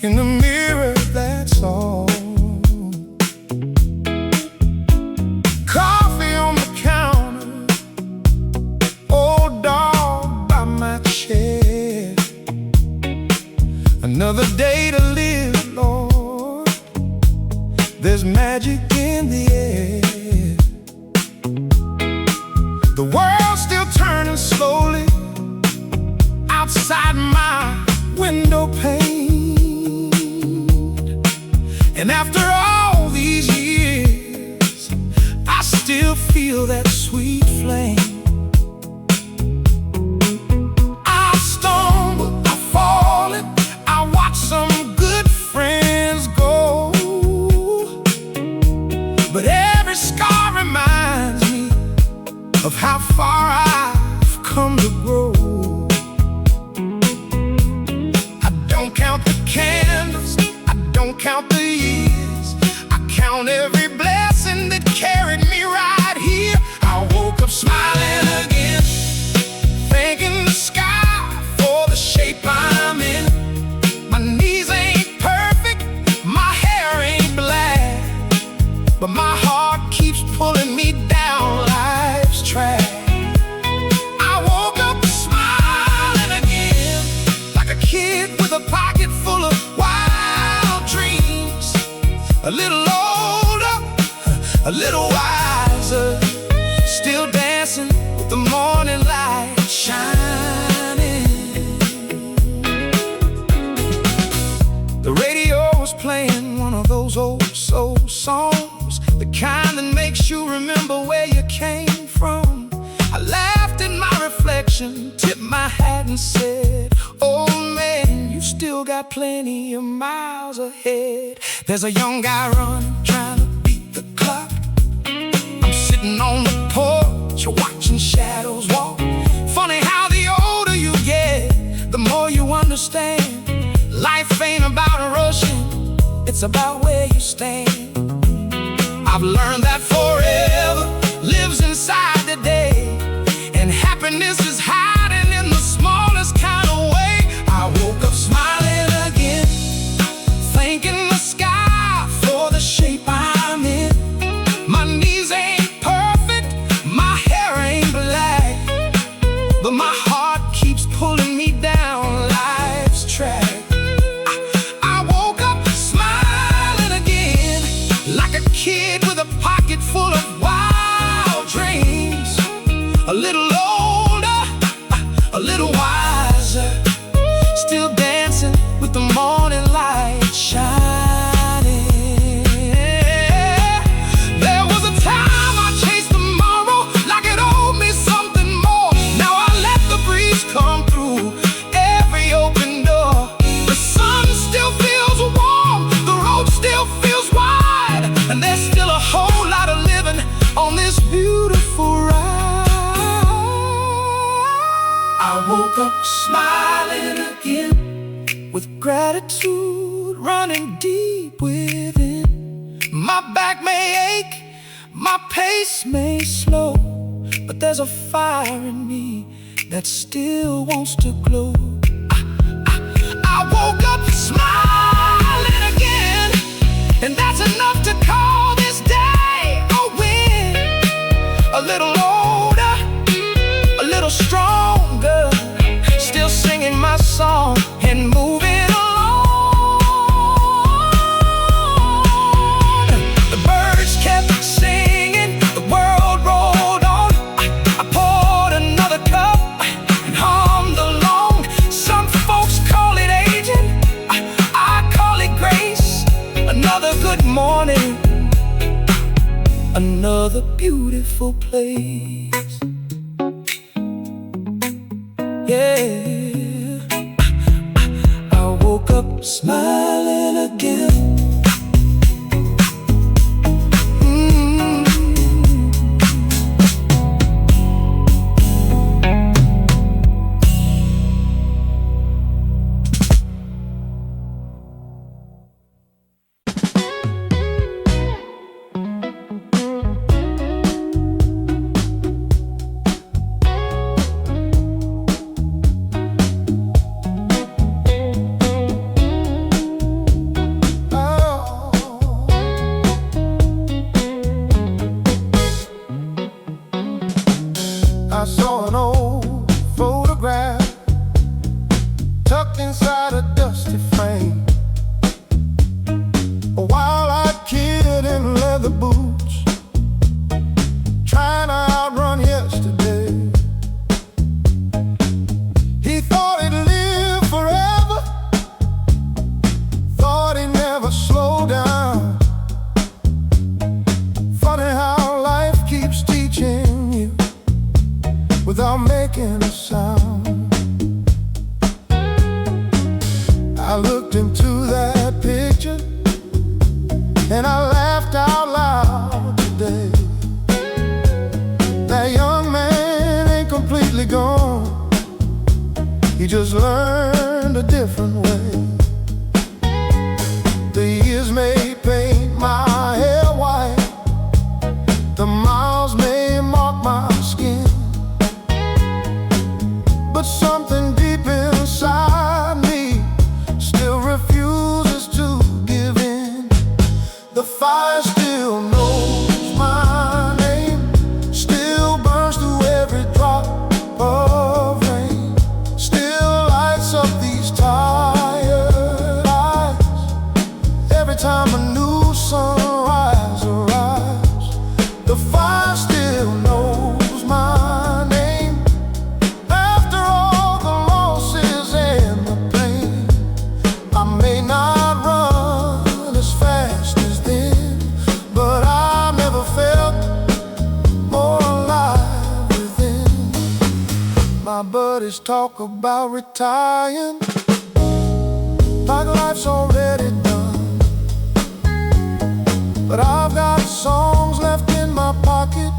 in the mirror, that's all. Coffee on the counter, old dog by my chair. Another day to live, Lord. There's magic in the air. The world's still turning slowly outside my window pane. And after all these years, I still feel that sweet flame. I stumble, I fall, and I watch some good friends go. But every scar reminds me of how far I've come to grow. I don't count the candles, I don't count the years, I count every blessing that carried me right here. I woke up smiling again, thanking the sky for the shape I'm in. My knees ain't perfect, my hair ain't black, but my heart keeps pulling me down life's track. I woke up smiling again, like a kid with a pocket full of wild dreams. A little older, a little wiser, still dancing with the morning light shining. The radio was playing one of those old soul songs, the kind that makes you remember where you came from. I laughed at my reflection, tipped my hat and said, oh man, you still got plenty of miles ahead. There's a young guy running, trying to beat the clock. I'm sitting on the porch, watching shadows walk. Funny how the older you get, the more you understand. Life ain't about rushing, it's about where you stand. I've learned that forever lives inside the day, and happiness is hiding in the smallest kind of way. I woke up smiling again, thanking the sky for the shape I'm in. My knees ain't perfect, my hair ain't black, but my heart keeps pulling me down life's track. I woke up smiling again, like a kid with a pocket full of wild dreams. A little older, a little wiser, still dancing with the morning light shining. There was a time I chased tomorrow like it owed me something more. Now I let the breeze come through every open door. The sun still feels warm, the road still feels wide, and there's still a whole lot of living on this beautiful ride. I woke up smiling again, with gratitude running deep within. My back may ache, my pace may slow, but there's a fire in me that still wants to glow. I woke up smiling again, and that's enough to call this day a win. A little older, a little stronger, still singing my song and moving along. The birds kept singing, the world rolled on. I poured another cup and hummed along. Some folks call it aging, I call it grace. Another good morning, another beautiful place. Yeah, I woke up smiling again. looked into that picture and I laughed out loud today. That young man ain't completely gone, he just learned a different way. The years may paint my hair white, the miles may mark my skin, but something deep inside me still refuses to give in. The fire still knows my name, still burns through every drop of rain, still lights up these tired eyes every time a new sunrise arrives. The fire still knows my name after all the losses and the pain. I may not run as fast as then, but I never felt more alive within. My buddies talk about retiring like life's already done, but I've got songs left in my pocket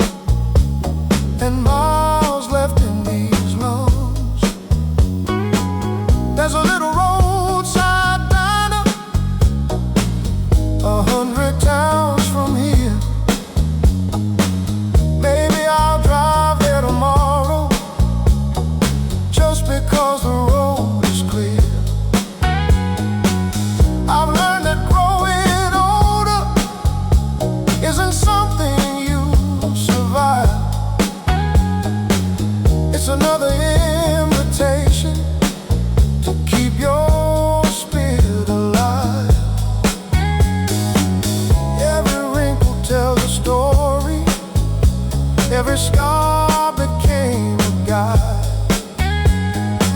and miles left in these lungs. There's a little roadside diner 100 towns from here. Maybe I'll drive there tomorrow just because the road is clear. I've learned that growing older isn't something you survive. It's another invitation to keep your spirit alive. Every wrinkle tells a story, every scar became a guide,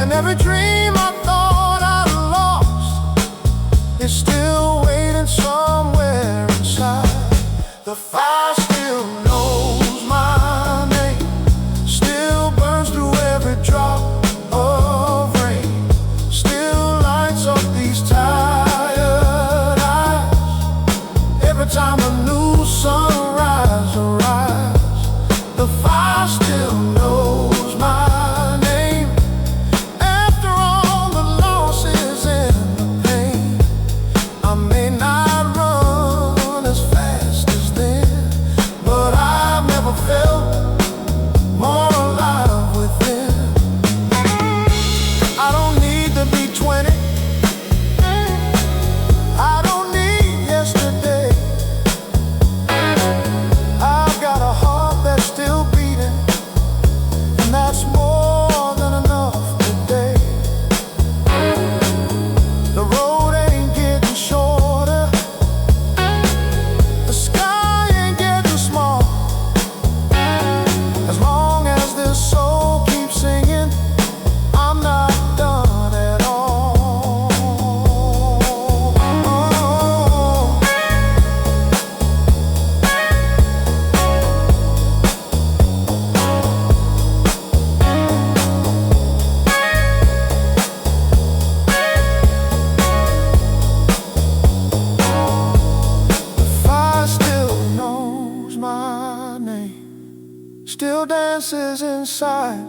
and every dream I thought I'd lost is still waiting somewhere inside. The fire still knows my name, still burns through every drop of rain, still lights up these tired eyes every time a new sunrise arrives. The fire still knows my name after all the losses and the pain. I may not run as fast as then, but I've never felt more alive within. I don't need to be 20, I don't need yesterday. I've got a heart that's still beating, and that's more than enough today. The road ain't getting shorter, the sky ain't getting small. As long as this soul keeps singing, I'm not done at all. The fire still knows my name, still dances inside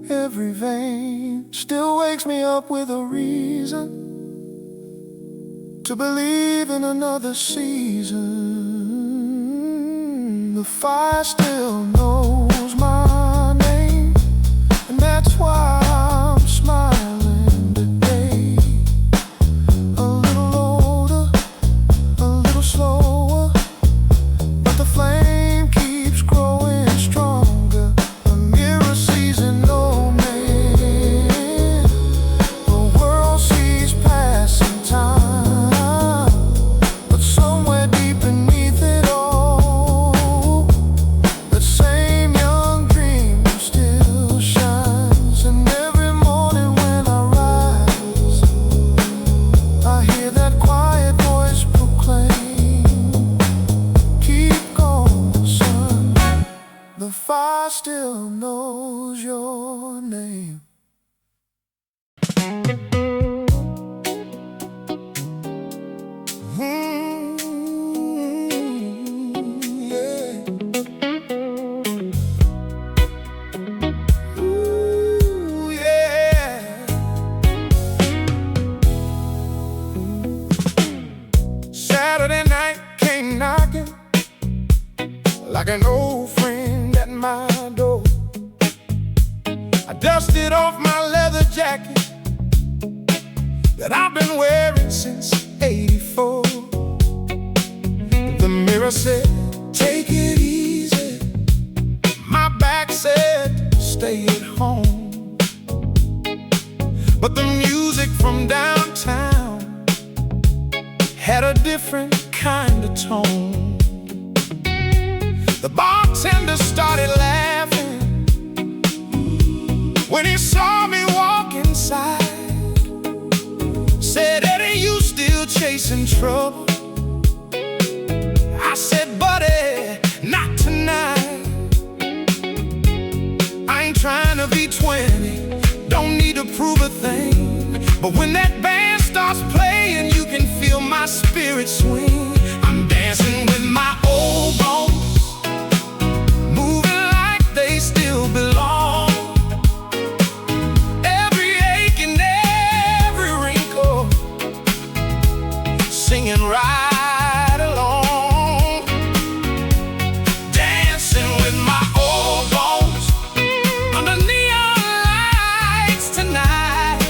every vein, still wakes me up with a reason to believe in another season. The fire still knows my name, and that's why I'm smiling today. A little older, a little slower, but the flame keeps growing stronger. The mirror sees in no man, the world sees passing time, but somewhere deep beneath it all, that same young dream still shines. And every morning when I rise, I hear that quiet voice proclaim, keep going, son. The fire still knows your name. like an old friend at my door. I dusted off my leather jacket that I've been wearing since '84. The mirror said, take it easy. My back said, stay at home. But the music from downtown had a different kind of tone. The bartender started laughing when he saw me walk inside. Said, Eddie, you still chasing trouble? I said, buddy, not tonight. I ain't trying to be 20, don't need to prove a thing. But when that band starts playing, you can feel my spirit swing. I'm dancing with my old bones, moving like they still belong. Every ache and every wrinkle, singing right along. Dancing with my old bones under neon lights tonight.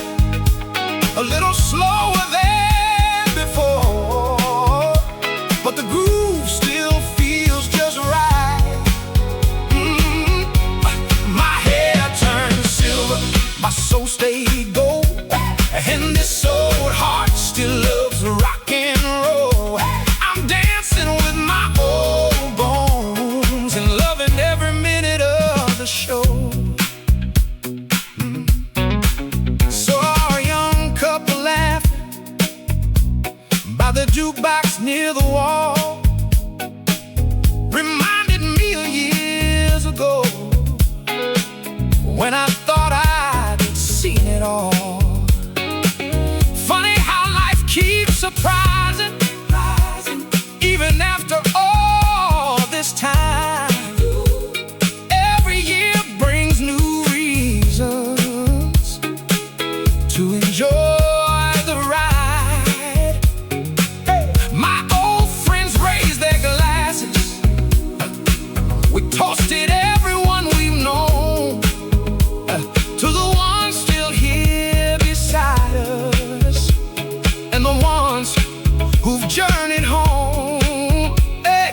A little slower than before, but the groove still feels just right. My hair turned silver, my soul stayed gold, and this old heart still loves rock and roll. I'm dancing with my old bones and loving every minute of the show. Saw a young couple laughing by the jukebox near the wall. Reminded me of years ago when I thought I'd seen it all. Funny how life keeps surprising, even after all this time. Every year brings new reasons to enjoy the ride. My old friends raised their glasses. We toasted everyone we've known, to the ones still here beside us, and the ones who've journeyed home. Hey,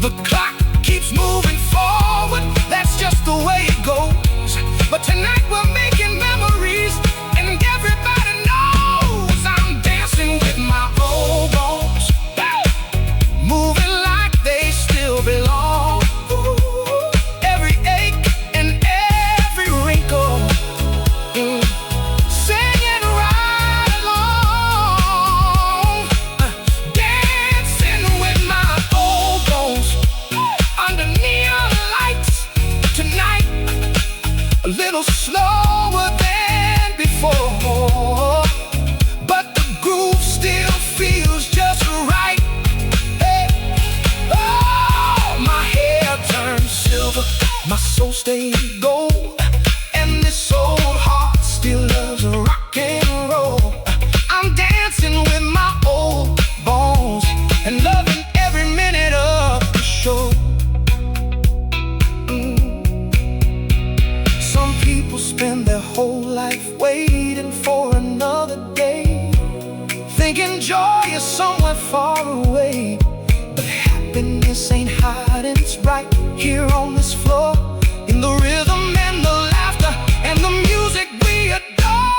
the clock keeps moving forward, that's just the way it goes. But tonight we're making memories, and everybody knows I'm dancing with my old bones, moving like they still belong. Every ache and every wrinkle, singing right along. Dancing with my old bones under neon lights tonight. A little slower than before, but the groove still feels just right. Hey. Oh, my hair turned silver, my soul stayed gold, and this old heart still loves rock and roll. I'm dancing with my old bones and loving every minute of the show. Some people spend their whole life waiting for another day, thinking joy is somewhere far away. But happiness ain't hiding, it's right here on this floor, in the rhythm and the laughter and the music we adore.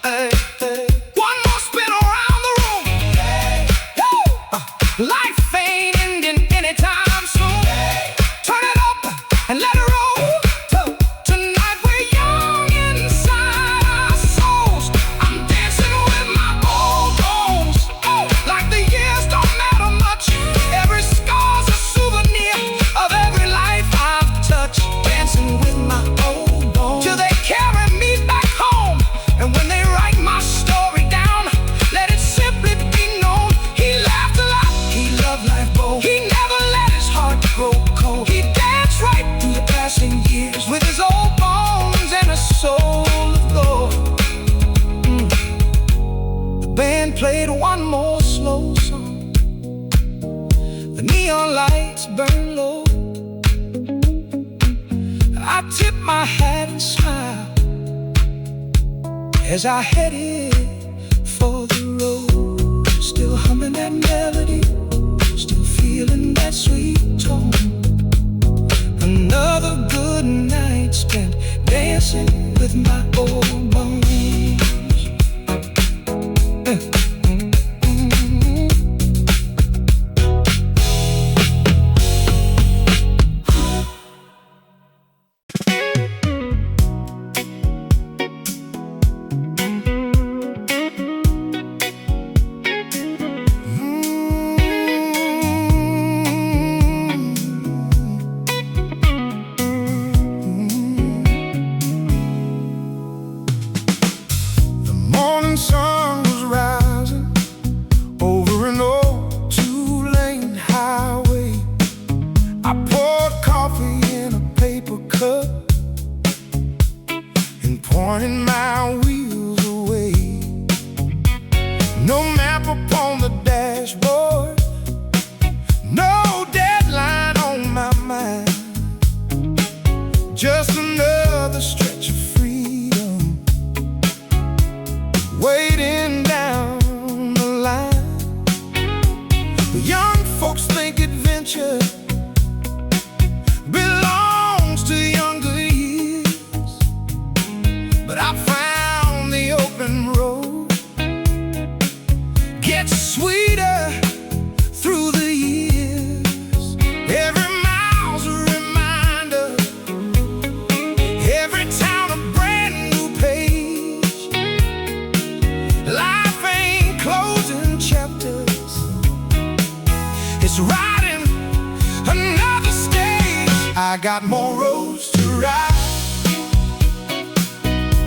Hey, hey. One more spin around the room. Life ain't ending anytime soon. Turn it up and let it roll. Tonight we're young inside our souls. I'm dancing with my old bones, like the years don't matter much. Every as I headed for the road. Still humming that melody, still feeling that sweet tone. Another good night spent dancing with my old bones. Sun was rising over an old two-lane highway. I poured coffee in a paper cup and pointed my wheels away. No map upon the dashboard, no deadline on my mind, just another stretch of freedom waiting down the line. The young folks think adventure belongs to younger years, but I found the open road gets sweeter through the years. Every mile's a reminder, every town a brand new page. Life ain't closing chapters, it's writing another stage. I got more roads to ride,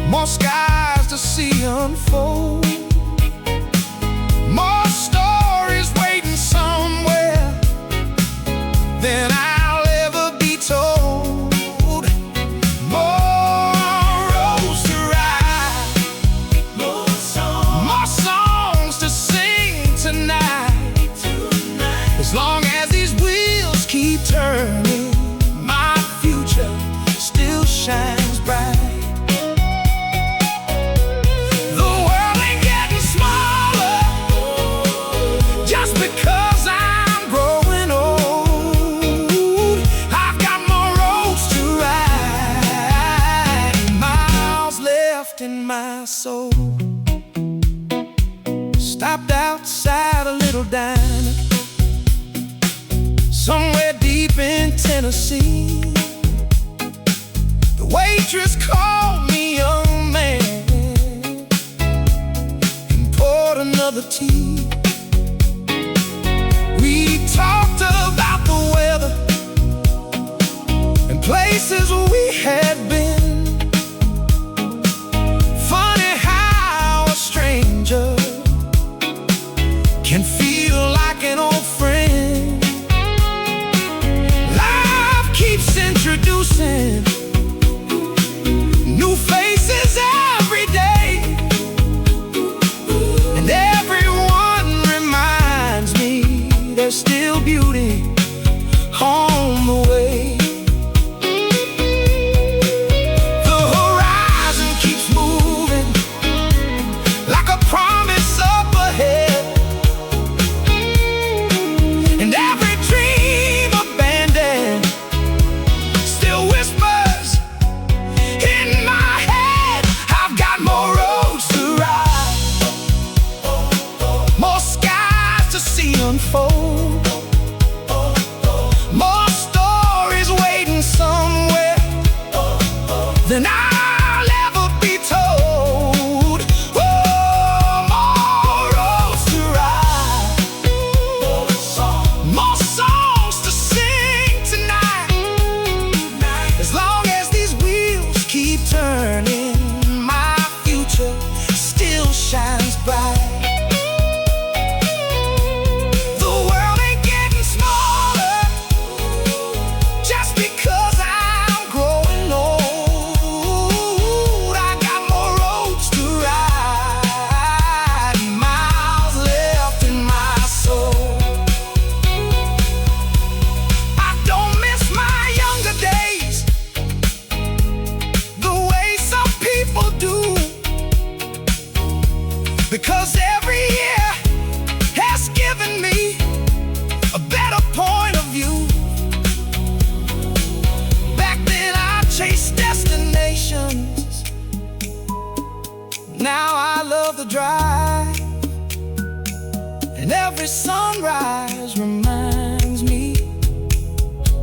more skies to see unfold, more stories waiting somewhere than I'll ever be told. More roads to ride, more songs to sing tonight. As long as these wheels keep turning, my future still shines bright. The world ain't getting smaller just because I'm growing old. I've got more roads to ride, miles left in my soul. Stopped outside a little diner somewhere deep in Tennessee. The waitress called me young man and poured another tea. We talked about the weather and places we had been. Funny how a stranger can feel like an old friend. Life keeps introducing new faces because every year has given me a better point of view. Back then I chased destinations, now I love the drive, and every sunrise reminds me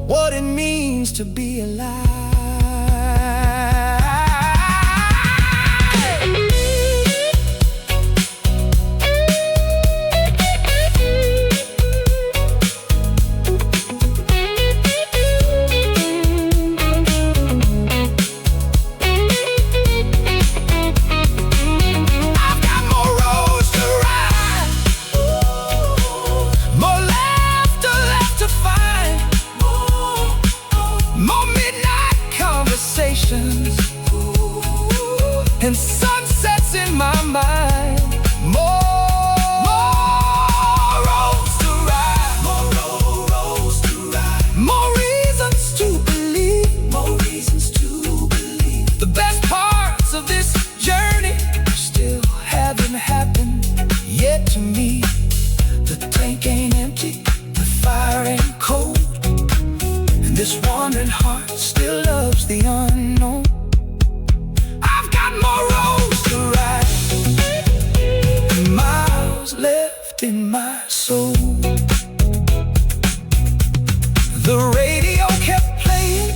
what it means to be alive. And sunsets in my mind. More roads to ride, more roads to ride, more reasons to believe, more reasons to believe. The best parts of this journey still haven't happened yet to me. The tank ain't empty, the fire ain't cold, and this wandering heart still loves the unknown. Left in my soul. The radio kept playing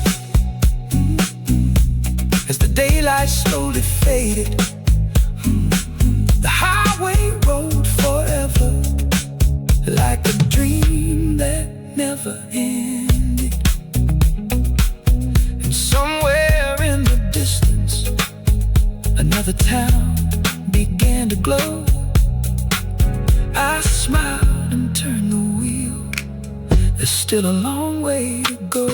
as the daylight slowly faded. The highway rode forever, like a dream that never ended. And somewhere in the distance, another town began to glow. I smiled and turned the wheel. There's still a long way to go.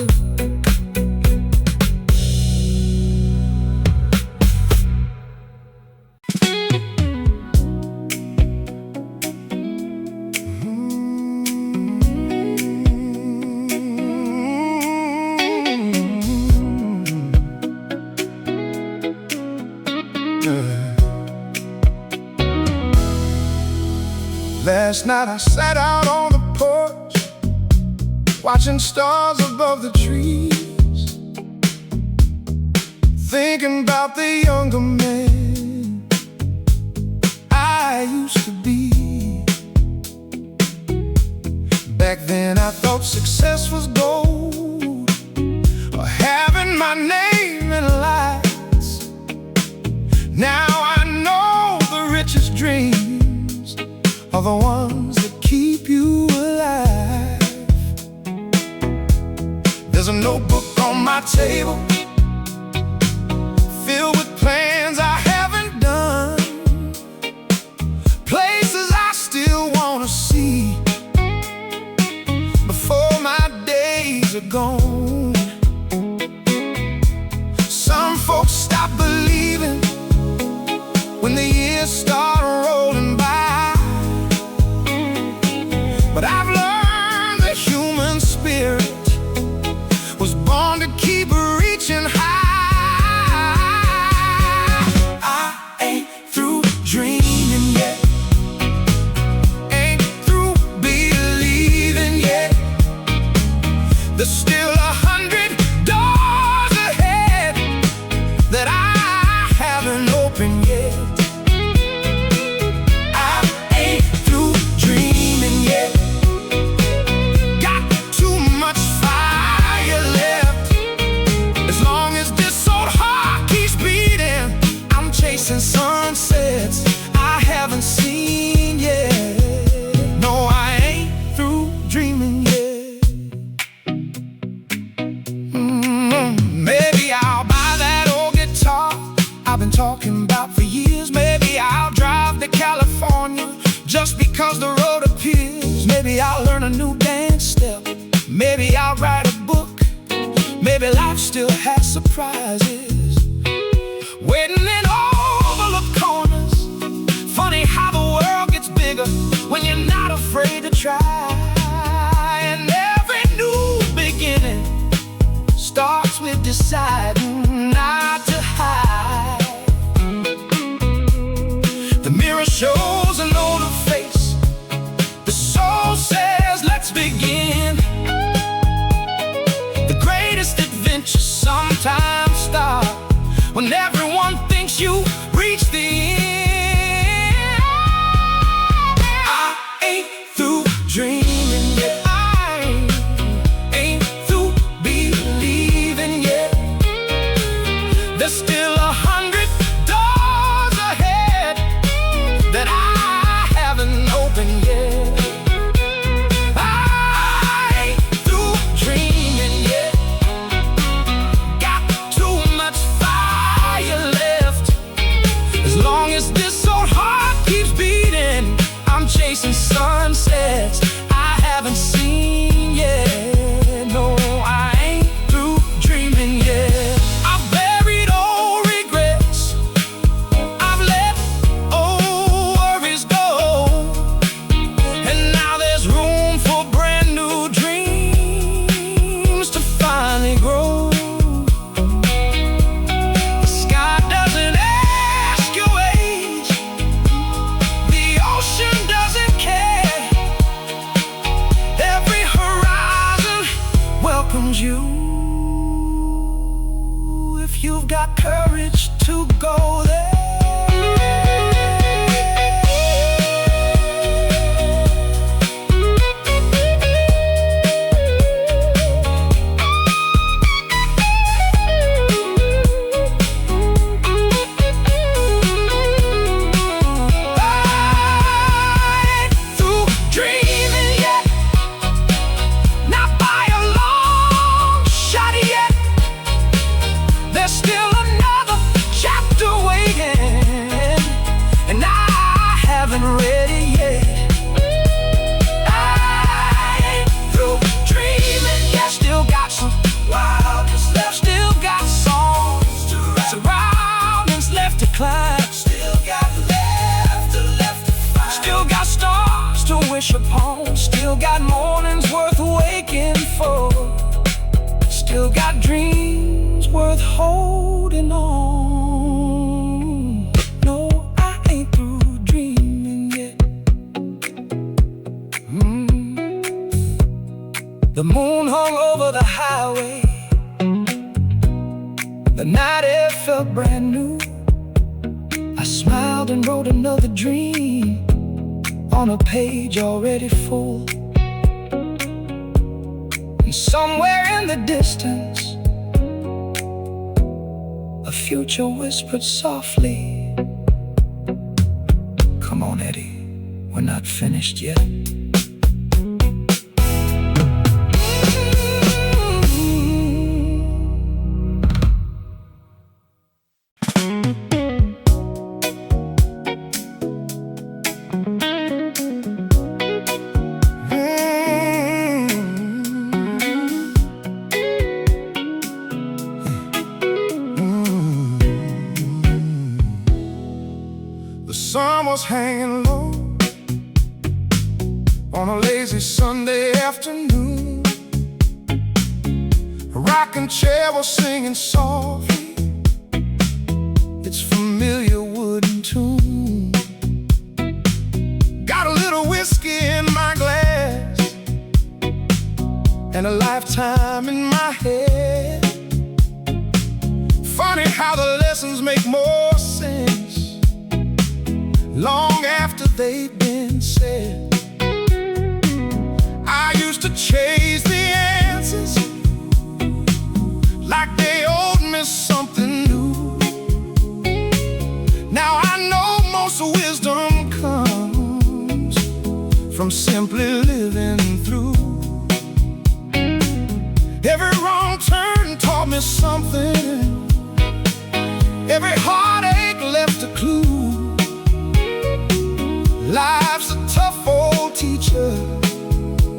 Last night I sat out on the porch, watching stars above the trees, thinking about the younger man I used to be. Back then I thought success was gold, or having my name in lights. Now I know the richest dreams are the ones that keep you alive. There's a notebook on my table filled with plans I haven't done, places I still want to see before my days are gone. Some folks stop believing when the years start rolling by, but I've learned the human spirit was born to keep reaching high. I ain't through dreaming yet, ain't through believing yet. There's still 100 doors ahead that I haven't opened yet. Sunsets I haven't seen yet. No, I ain't through dreaming yet. Maybe I'll buy that old guitar I've been talking about for years. Maybe I'll drive to California just because the road appears. Maybe I'll learn a new dance step. Maybe I'll write a book. Maybe life still has surprises waiting in overlooked corners. Funny how the world gets bigger when you're not afraid to try. And every new beginning starts with deciding not to hide. The mirror shows wish upon. Still got mornings worth waking for. Still got dreams worth holding on. No, I ain't through dreaming yet. The moon hung over the highway. The night air felt brand new. I smiled and wrote another dream on a page already full. And somewhere in the distance, a future whispered softly, "Come on, Eddie, we're not finished yet." The sun was hanging low on a lazy Sunday afternoon. A rocking chair was singing softly its familiar wooden tune. Got a little whiskey in my glass and a lifetime in my head. Funny how the lessons make more sense long after they've been said. I used to chase the answers like they owed me something new. Now I know most wisdom comes from simply living through. Every wrong turn taught me something. Every heartache left a clue. Life's a tough old teacher,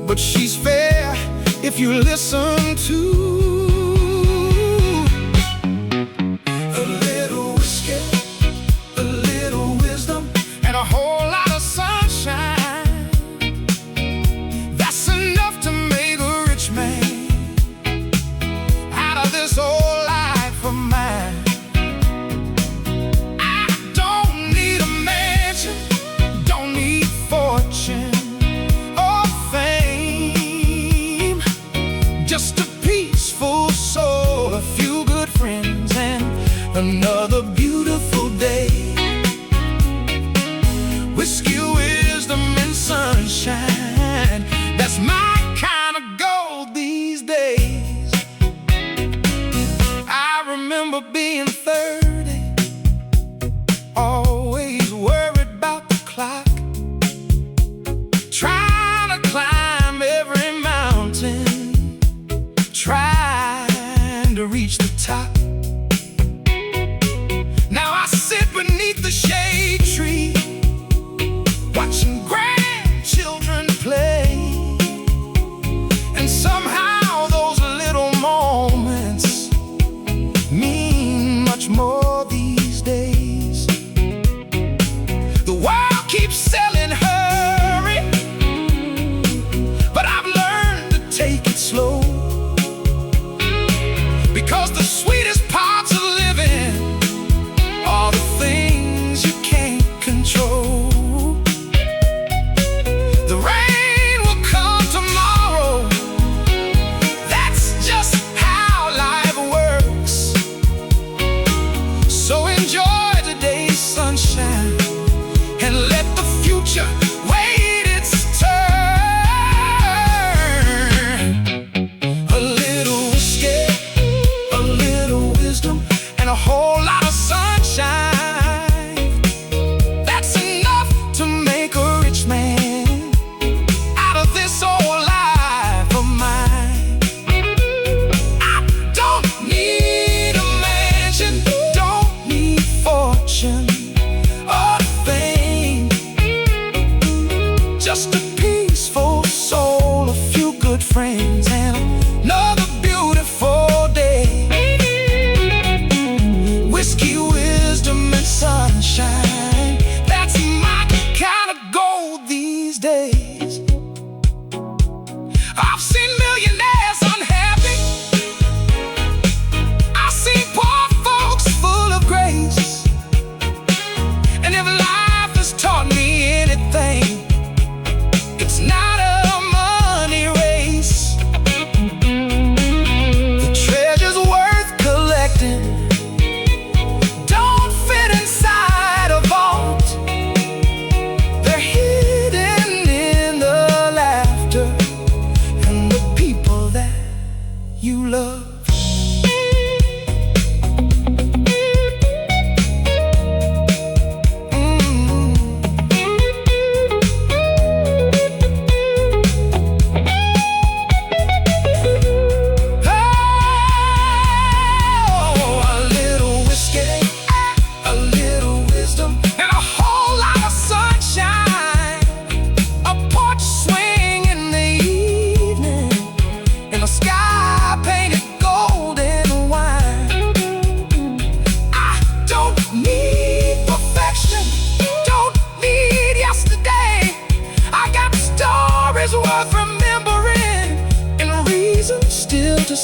but she's fair if you listen to. A little whiskey, a little wisdom, and a whole lot of sunshine. That's enough to make a rich man out of this old life of mine. Fortune or fame, just a peaceful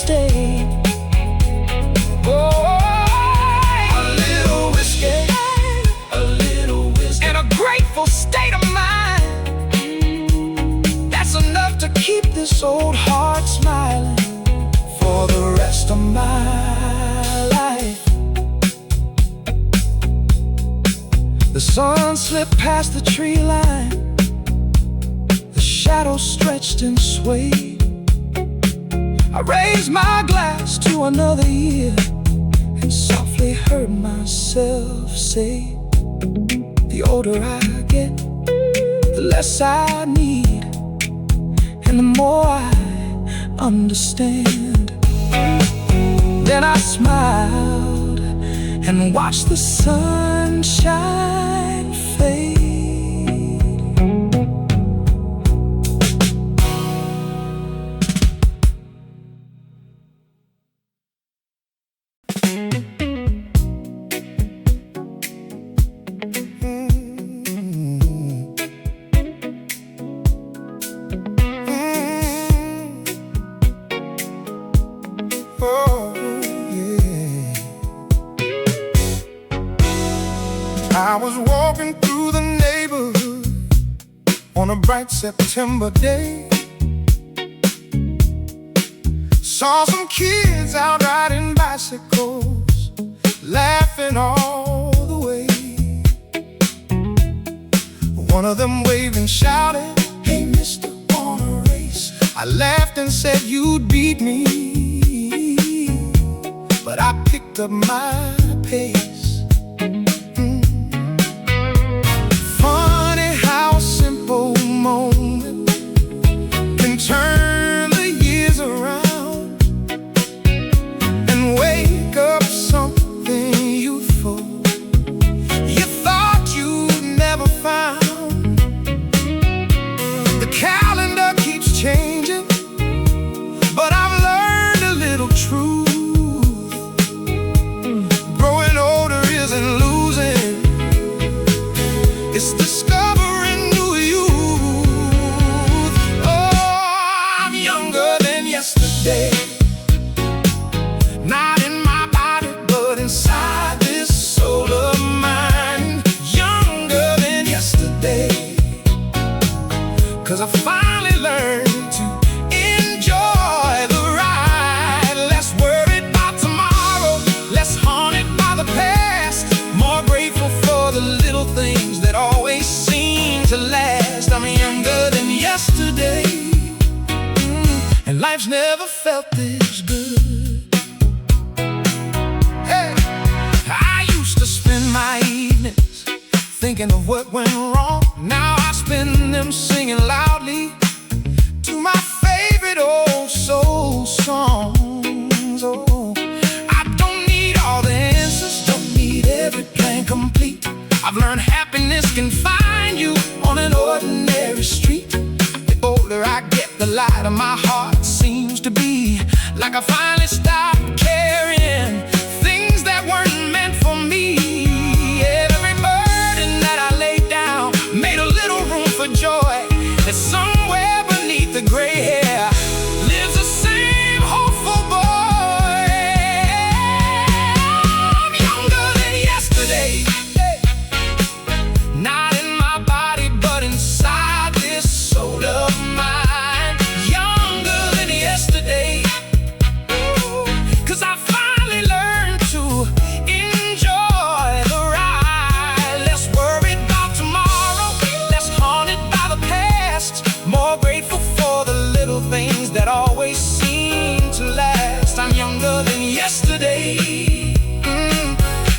stay. Oh, a little whiskey, and a grateful state of mind. That's enough to keep this old heart smiling for the rest of my life. The sun slipped past the tree line, the shadows stretched and swayed. I raised my glass to another year and softly heard myself say, the older I get, the less I need, and the more I understand. Then I smiled and watched the sunshine fade. I was walking through the neighborhood on a bright September day. Saw some kids out riding bicycles, laughing all the way. One of them waved and shouted, "Hey mister, wanna race?" I laughed and said, "You'd beat me," but I picked up my pace. Moment can turn the years around and wake up something youthful you thought you'd never found. The calendar keeps changing, but I've learned a little truth. Growing older isn't losing, it's discovering new youth. Oh, I'm younger than yesterday, not in my body, but inside this soul of mine. Younger than yesterday, 'cause I finally learned to enjoy the ride. Less worried about tomorrow, less haunted by the past, more grateful for the little things that always seem to last. I'm younger than yesterday, and life's never felt this good. Hey, I used to spend my evenings thinking of what went wrong. Now I spend them singing loudly to my favorite old soul songs. Oh, I don't need all the answers, don't need every plan complete. I've learned happiness can find you on an ordinary street. The older I get, the lighter my heart seems to be, like I finally stopped caring things that weren't meant for me. Every burden that I laid down made a little room for joy, that somewhere beneath the gray hair lives the same hopeful boy. I'm younger than yesterday, not in my body, but inside this soul of mine. Younger than yesterday, 'cause I finally learned to enjoy the ride. Less worried about tomorrow, less haunted by the past, more grateful for the little things that always seem to last. I'm younger than yesterday,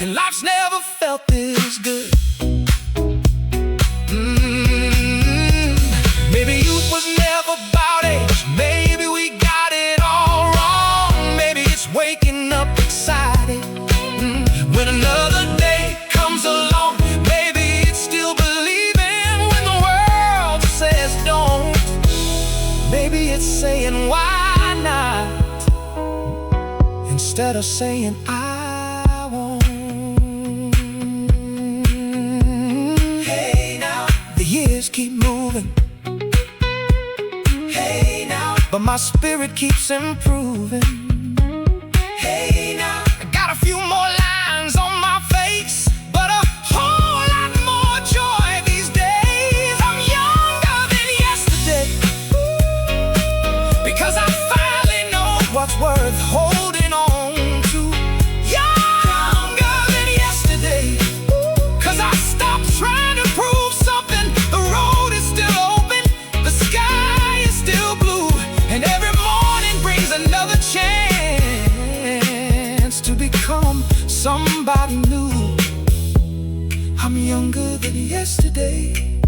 and life's never felt this good. Maybe youth was never about age, maybe we got it all wrong. Maybe it's waking up excited when another day comes along. Maybe it's still believing when the world says don't. Maybe it's saying why not, instead of saying I won't. Hey now, the years keep moving, but my spirit keeps improving. younger than yesterday,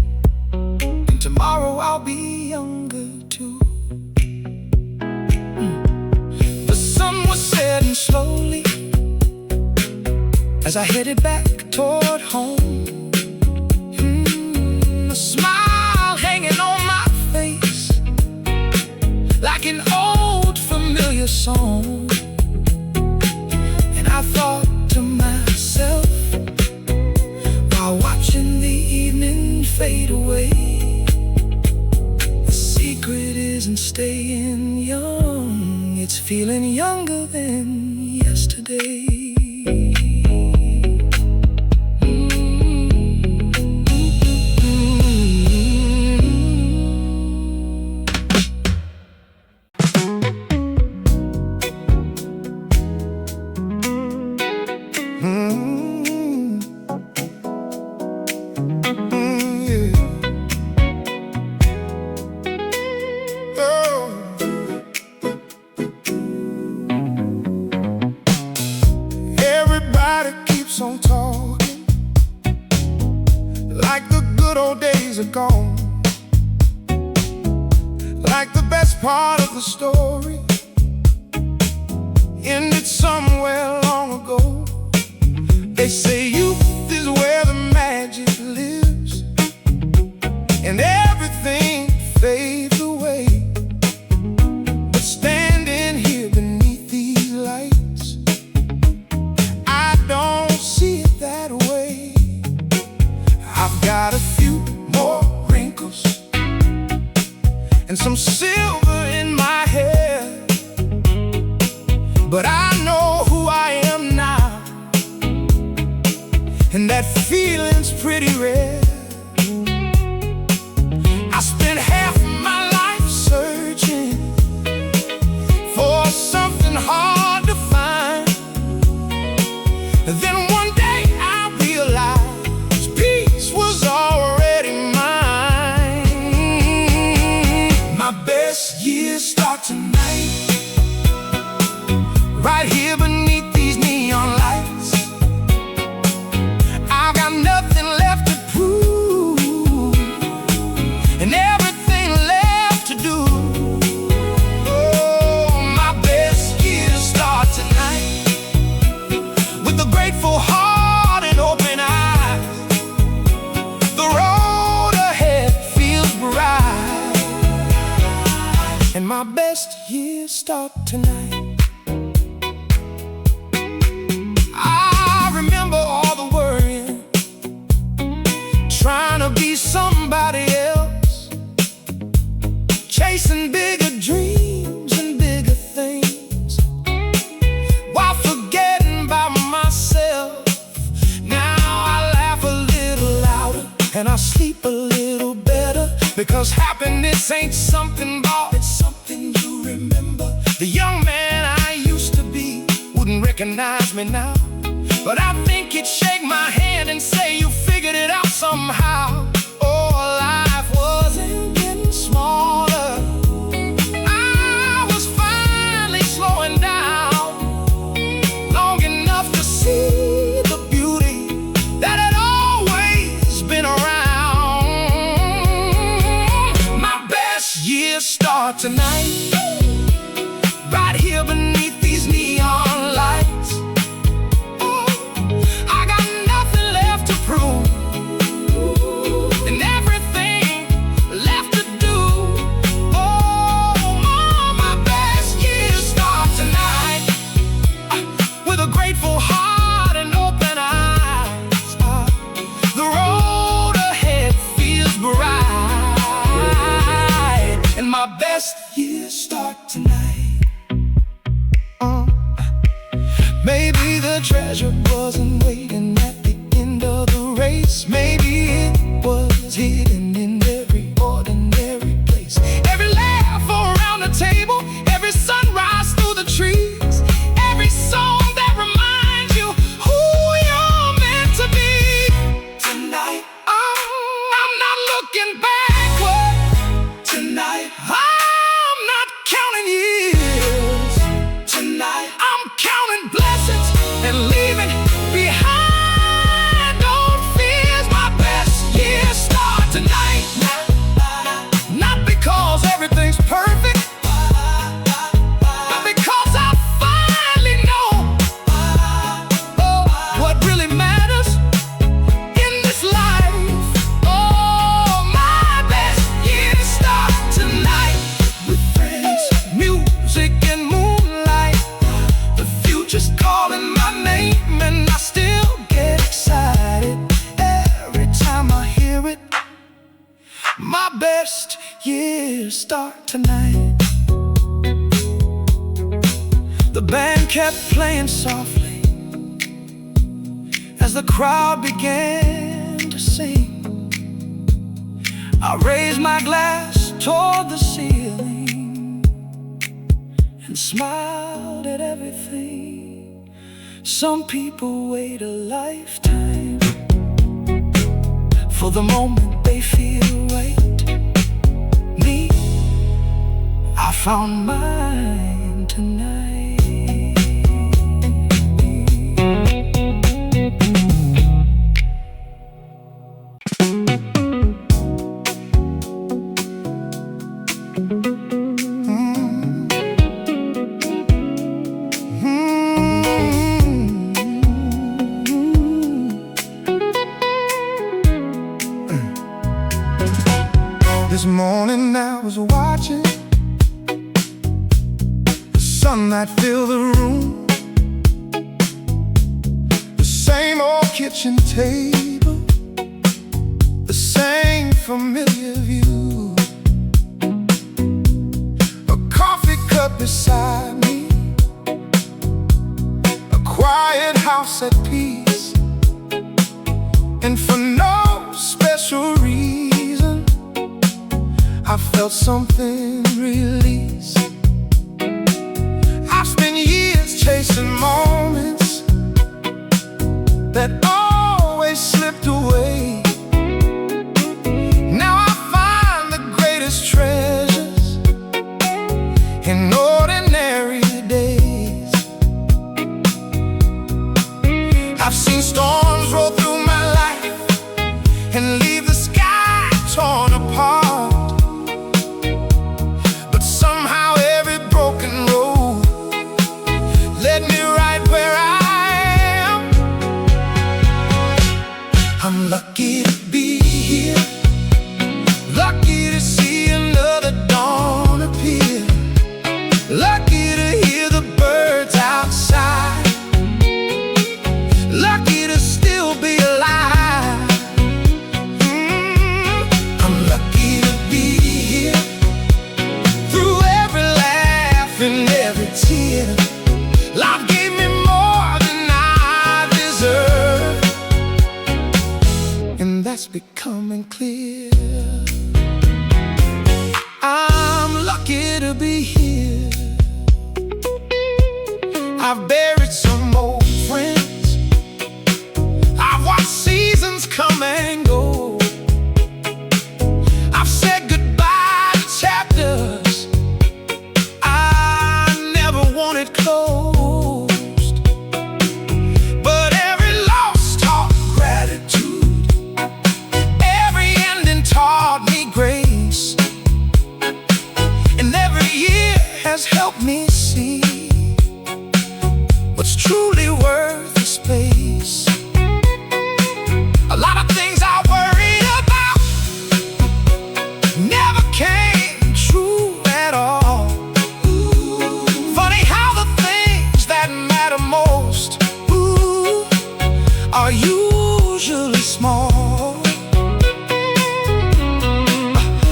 and tomorrow I'll be younger too. The sun was setting slowly as I headed back toward home. A smile hanging on my face, like an old familiar song. And I thought to myself, while watching the evening fade away, the secret isn't staying young, it's feeling younger than yesterday. Everybody keeps on talking like the good old days are gone, like the best part of the story ended somewhere long ago. They say youth is where the magic lives, and everything fades away. But standing here beneath these lights, I don't see it that way. I've got a few more wrinkles and some silver in my hair, but I know who I am now, and that feeling's pretty rare. I spent half of my life searching for something hard to find. Then one day I realized peace was already mine. My best years start tonight, right here beneath these neon lights. I've got nothing left to prove, and everything left to do. Oh, my best years start tonight, with a grateful heart and open eyes. The road ahead feels bright, and my best years start tonight. I remember all the worrying, trying to be somebody else, chasing bigger dreams and bigger things, while forgetting about myself. Now I laugh a little louder and I sleep a little better, because happiness ain't something bought, it's something you remember. The young man I used to be wouldn't recognize me now, but I think he'd shake my hand and say, you figured it out somehow. Oh, life wasn't getting smaller, I was finally slowing down, long enough to see the beauty that had always been around. My best years start tonight, right here beneath these neon lights. I got nothing left to prove, and everything left to do. Oh, my best years start tonight, with a grateful heart and open eyes. The road ahead feels bright, and my best years start tonight. Maybe the treasure wasn't waiting at the end of the race. Maybe it was hidden in every ordinary place. Every laugh around the table, every sunrise through the trees, every song that reminds you who you're meant to be. Tonight, I'm not looking backward. Tonight, I'm not counting years. Tonight, I'm counting blessings and leaving behind old fears. My to start tonight. The band kept playing softly as the crowd began to sing. I raised my glass toward the ceiling and smiled at everything. Some people wait a lifetime for the moment they feel right. Me, I found mine tonight. This morning I was watching the sunlight fill the room, the same old kitchen table, the same familiar view, a coffee cup beside me, a quiet house at peace, and for no special reason I felt something release. I've spent years chasing moments that always slipped away. Now I find the greatest treasures in ordinary days. I've seen storms roll through my life and leave the sky torn apart. I'm lucky to be here, lucky to see another dawn appear, lucky to hear the birds outside, lucky to still be alive. I'm lucky to be here, through every laugh and every tear. Life gave me more than I deserve, and that's becoming clear. I'm lucky to be here. I've buried some old friends, I've watched seasons come and go. I've said goodbye to chapters I never wanted closed, but every loss taught gratitude, every ending taught me grace, and every year has helped me see what's truly worth the space. A lot of things I worried about never came true at all. Funny how the things that matter most are usually small.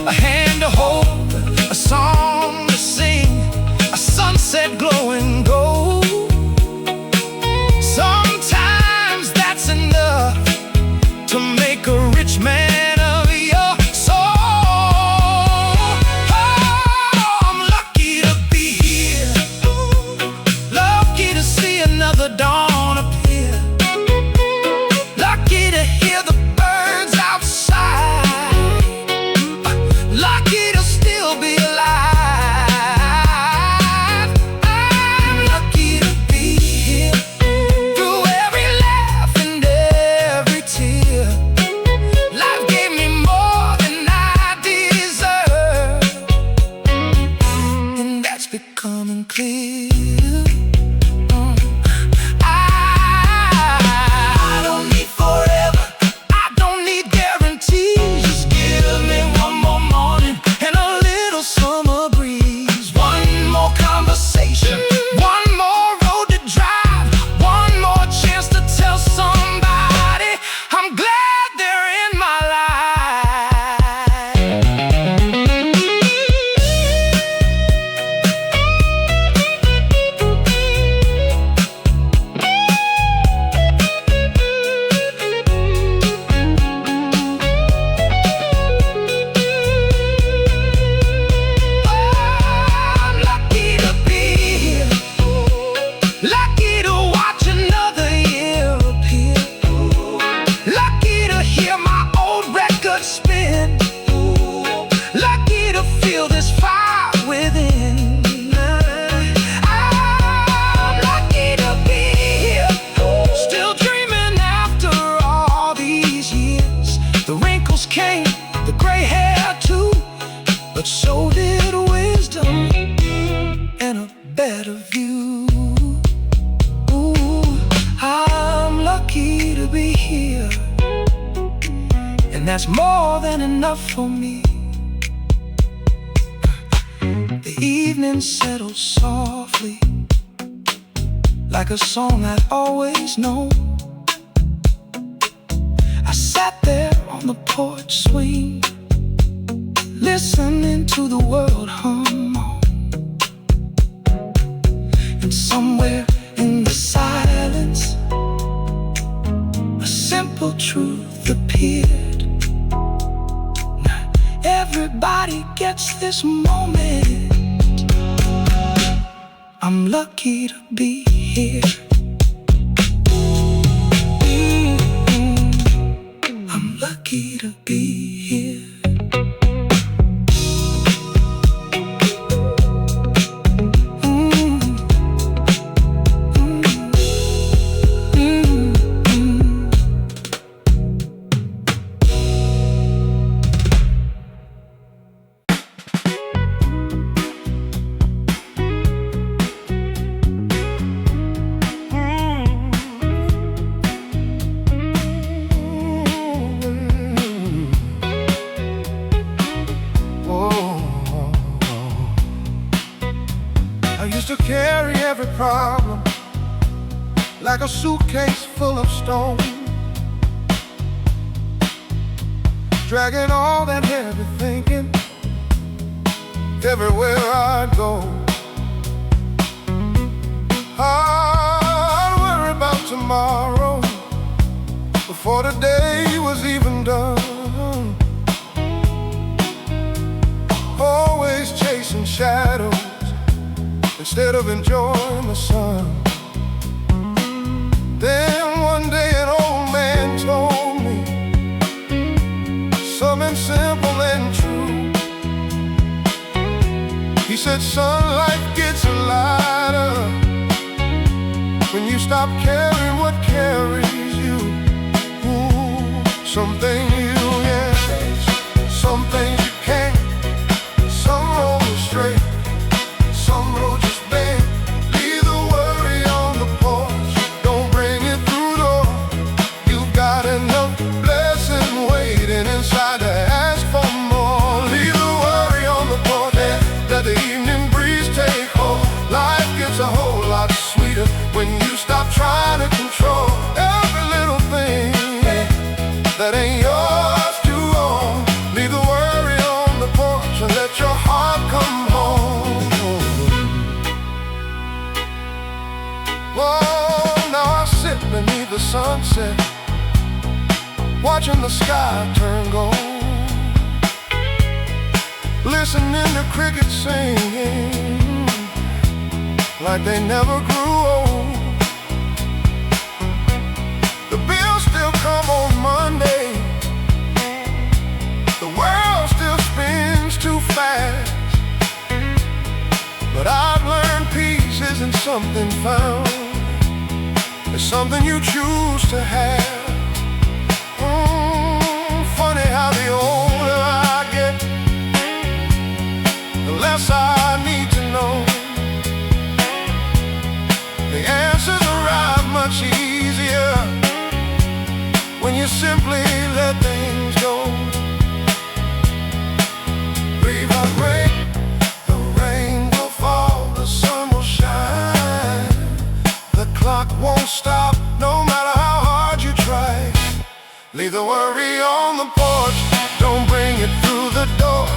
A hand to hold, a song to sing, a sunset glowing gold. Sometimes that's enough to make a rich man of your soul. Oh, I'm lucky to be here, lucky to see another dawn appear, lucky to hear the birds outside, lucky to still be alive. I'm lucky to be here, through every laugh and every tear. Life but so did wisdom and a better view. Ooh, I'm lucky to be here, and that's more than enough for me. The evening settles softly, like a song I'd always known. I sat there on the porch swing, listening to the world hum on. And somewhere in the silence, a simple truth appeared. Now everybody gets this moment. I'm lucky to be here. I'm lucky to be here. To carry every problem like a suitcase full of stone, dragging all that heavy thinking everywhere I'd go. I'd worry about tomorrow before the day was even done, always chasing shadows instead of enjoying the sun. Then one day an old man told me something simple and true. He said, son, life gets lighter when you stop caring what carries you. Ooh, some things you can change, some things you can't. Some roads straight, some roads just bend. Leave the worry on the porch, don't bring it through the door. You've got enough blessing waiting inside to ask for more. Leave the worry on the porch and let the evening breeze take hold. Life gets a whole lot sweeter when you stop trying to control every little thing that ain't yours to own. Leave the worry on the porch and let your heart come home. Whoa, now I sit beneath the sunset, watching the sky turn gold, listening to crickets singing like they never grew old. The bills still come on Monday, the world still spins too fast, but I've learned peace isn't something found, it's something you choose to have. Funny how the older I get, the less I need to know. The answers arrive much easier when you simply let things go. Breathe out rain, the rain will fall, the sun will shine. The clock won't stop, no matter how hard you try. Leave the worry on the porch, don't bring it through the door.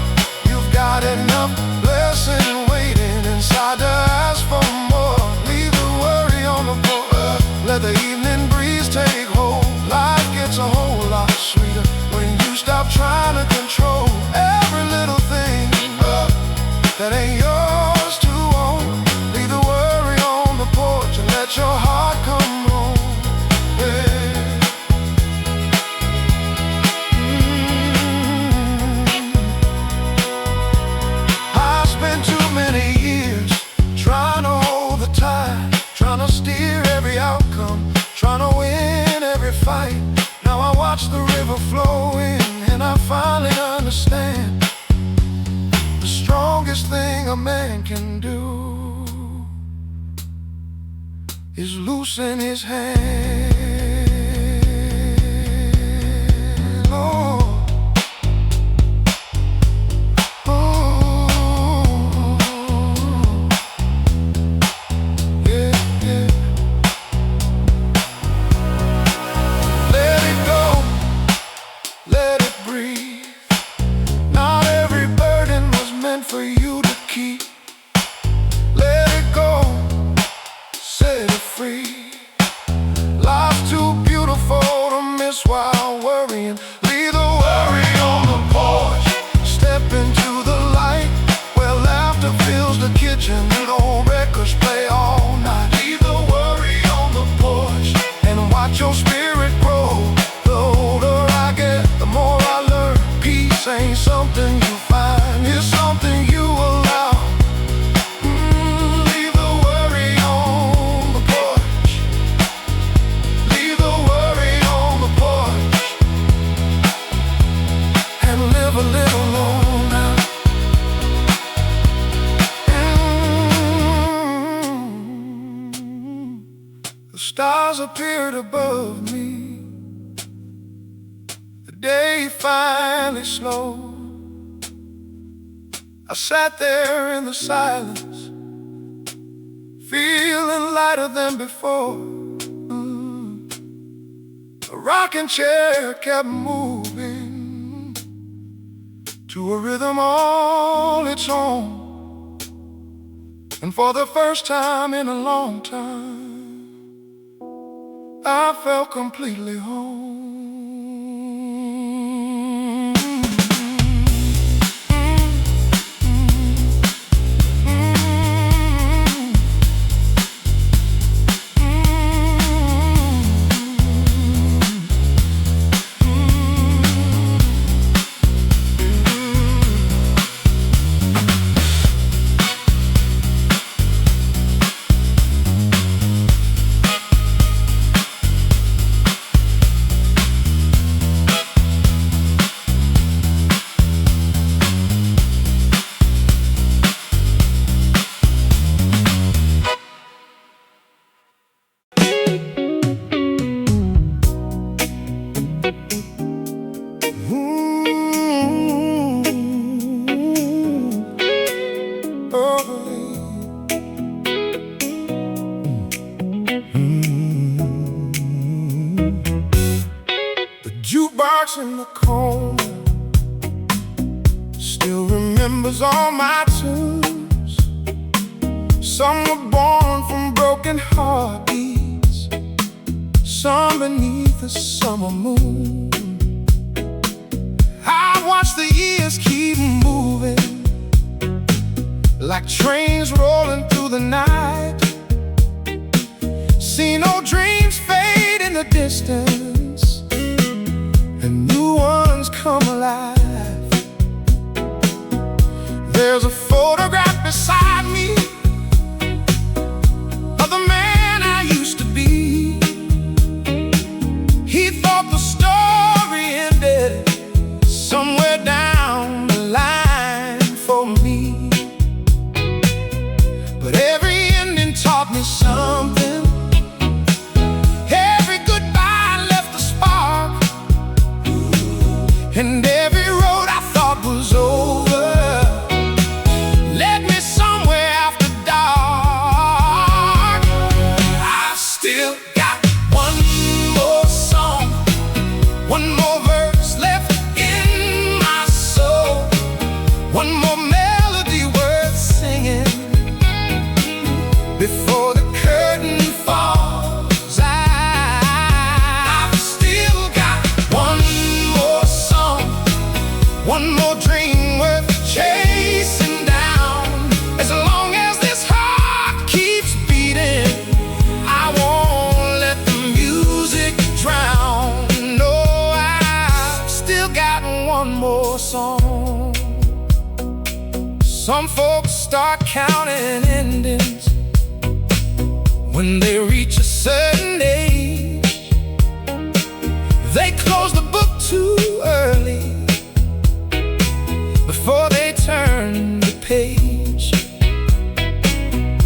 You've got enough blessing waiting inside to ask for more. Leave the worry on the porch, let the evening breeze take hold. Life gets a whole lot sweeter when you stop trying to control every little thing that ain't yours to own. Leave the worry on the porch and let your heart come home. Yeah. I spent too many years trying to hold the tide, trying to steer every outcome, is loose in his hand. Oh, oh, yeah, yeah. Let it go, let it breathe. Not every burden was meant for you to keep. Let it go, set it free. Life's too beautiful to miss while worrying. Leave the worry on the porch. Step into the light where laughter fills the kitchen and old records play all night. Leave the worry on the porch and watch your spirit grow. The older I get, the more I learn. Peace ain't something you find, it's something you allow. Leave the worry on the porch. Leave the worry on the porch and live a little longer. The stars appeared above me the day finally slowed. I sat there in the silence, feeling lighter than before. The rocking chair kept moving to a rhythm all its own. And for the first time in a long time, I felt completely home. Jukebox in the corner still remembers all my tunes. Some were born from broken heartbeats, some beneath the summer moon. I watch the years keep moving like trains rolling through the night. See no dreams fade in the distance and new ones come alive. There's a photograph beside me of the man I used to be. He thought the story ended somewhere down the line for me, but every ending taught me something. Every goodbye left a spark, and every road I thought was over led me somewhere after dark. I've still got one more song, one more verse left in my soul, one more melody worth singing before the curtain falls. I've still got one more song, one more dream worth chasing down. As long as this heart keeps beating, I won't let the music drown. No, I've still got one more song. Some folks start counting endings when they reach a certain age. They close the book too early before they turn the page.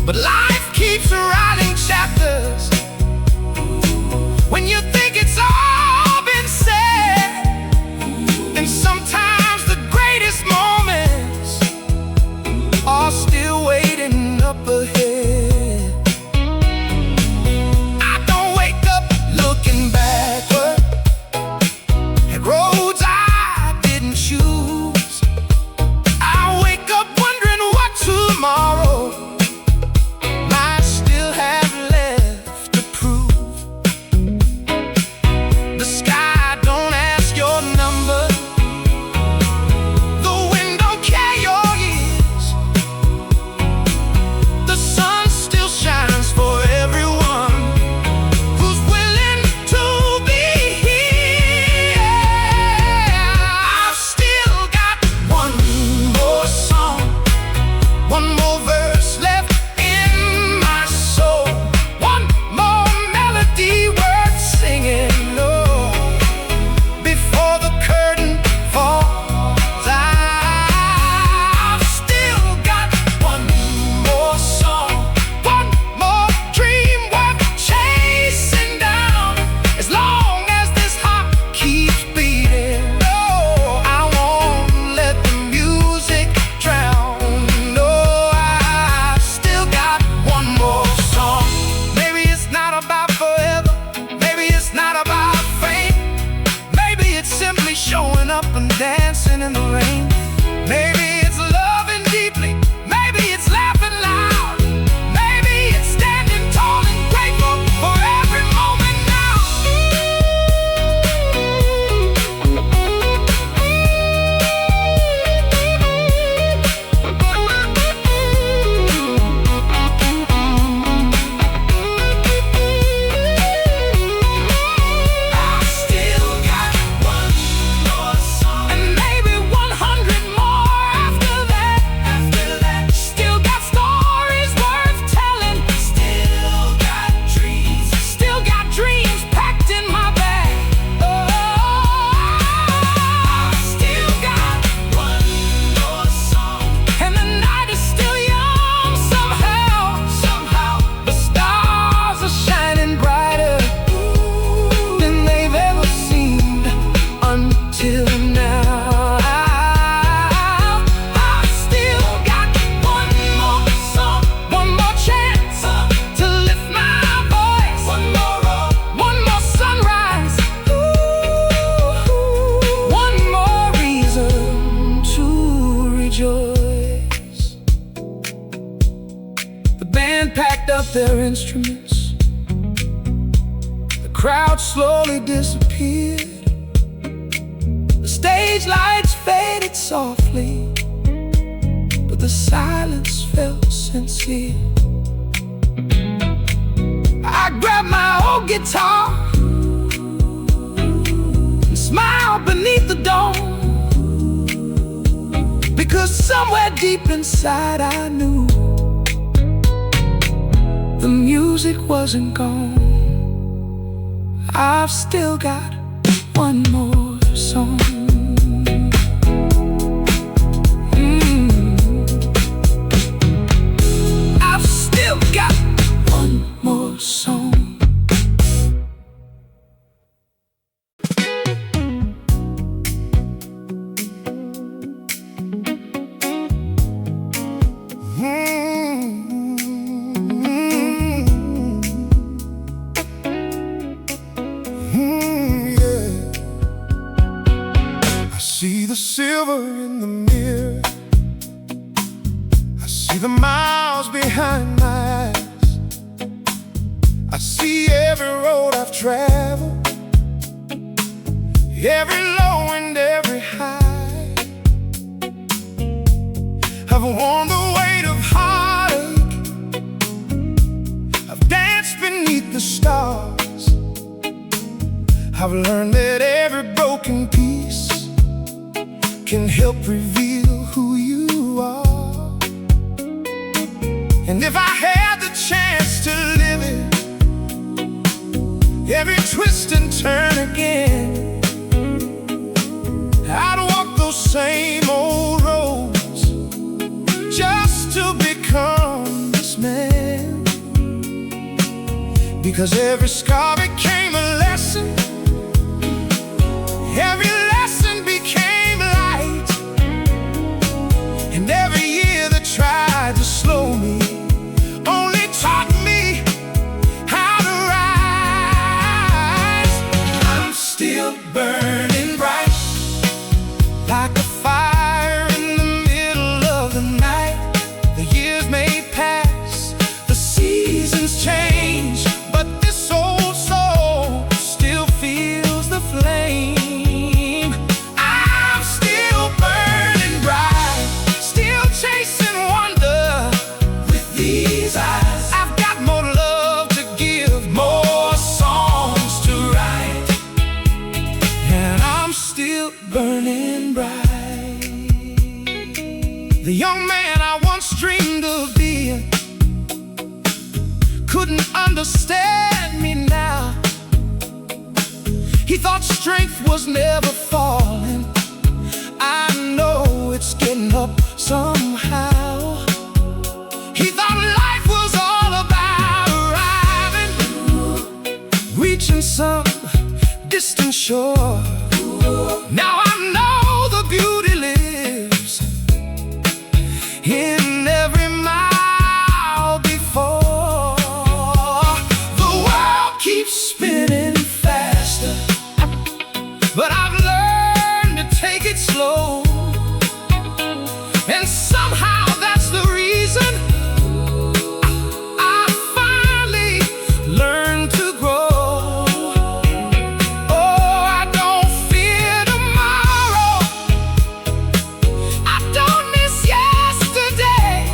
But life keeps writing chapters dancing in the rain. Maybe it's loving deeply, maybe it's laughing loud, maybe it's standing tall and grateful for every moment now. I still got one more song, and maybe 100 more after that. Still got stories worth telling. Still got dreams packed in my bag. Oh, I still got one more song, and the night is still young somehow. The stars are shining brighter than they've ever seemed until now. I still got one more song, one more chance to lift my voice, one more sunrise, one more reason to rejoice. The band packed up their instruments. The crowd slowly disappeared. The stage lights faded softly, but the silence felt sincere. I grabbed my old guitar and smiled beneath the dome, because somewhere deep inside I knew the music wasn't gone. I've still got one more song. I've still got one more song. I see the silver in the mirror. I see the miles behind my eyes. I see every road I've traveled, every low and every high. I've worn the weight of heartache. I've danced beneath the stars. I've learned that every broken piece can help reveal who you are. And if I had the chance to live it, every twist and turn again, I'd walk those same old roads just to become this man. Because every scar became a lesson, every lesson became light, and every year that tried to slow me only taught me how to rise. I'm still burning bright, like a fire in the middle of the night. The years may pass, the seasons change, but this old soul still feels the flame. I'm still burning bright, still chasing wonder with these eyes. I've got more love to give, more songs to write, and I'm still burning bright. The young man I once dreamed of being couldn't understand me now. He thought strength was never falling. I know it's getting up somehow. He thought life was all about arriving, reaching some distant shore. Now I know the beauty lives in every mile before. The world keeps spinning faster, but I've learned to take it And somehow that's the reason I finally learned to grow. Oh, I don't fear tomorrow. I don't miss yesterday,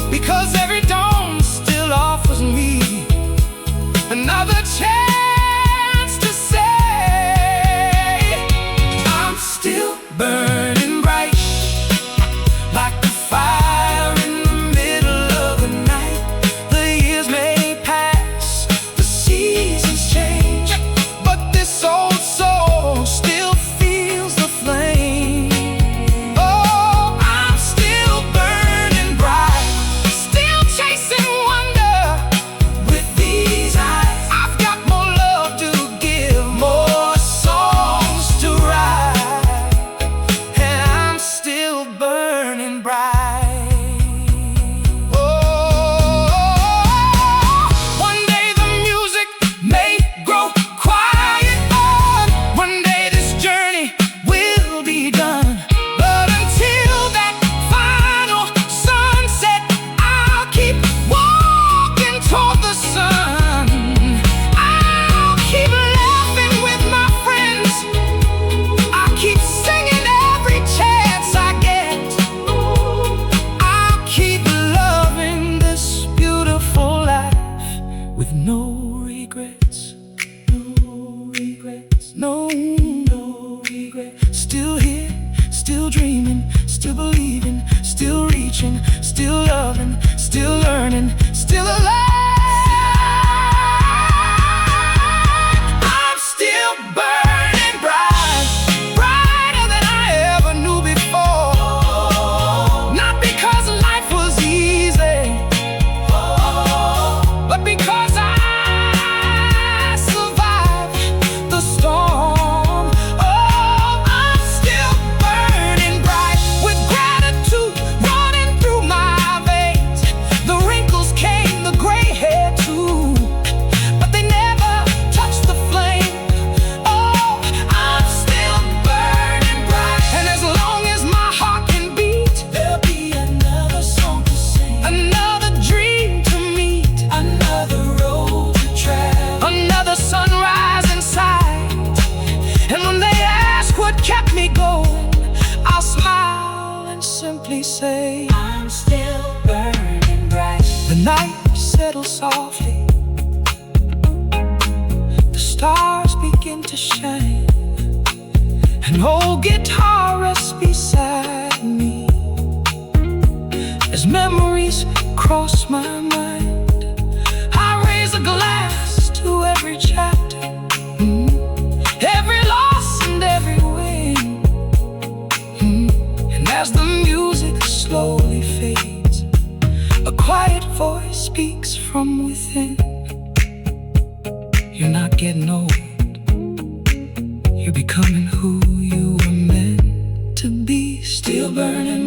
because every dawn still offers me another chance to say I'm still burning bright, like a fire in the middle of the night. The years may pass, the seasons change, but this old soul still feels the flame. Oh, I'm still burning bright, still chasing wonder with these eyes. I've got more love to give, more songs to write, and I'm still burning bright. Oh, one day the music may grow quiet, but one day this journey will be done. But until that final sunset, I'll keep walking toward the sun. I'll keep laughing with my friends. I'll keep singing every chance I get. I'll keep loving this beautiful life with no regrets. No regrets. No regrets. Still here, still dreaming, still believing, still reaching, still loving, still learning, still alive. I'm still burning bright, brighter than I ever knew before. Not because life was easy, but because I survived the storm. Oh, I'm still burning bright, with gratitude running through my veins. The wrinkles came, the gray hair too, but they never touched the flame. Oh, I'm still burning bright, and as long as my heart can beat, there'll be another song to sing, another dream to meet, another road to travel, another sunrise in sight. And when they ask what kept me going, I'll smile and simply say I'm still burning bright. The night settles softly, the stars begin to shine, an old guitar rests beside me. As memories cross my mind, I raise a glass to every chapter, every loss and every win. And as the music slowly fades, a quiet voice speaks from within. You're not getting old, you're becoming who you were meant to be. Still burning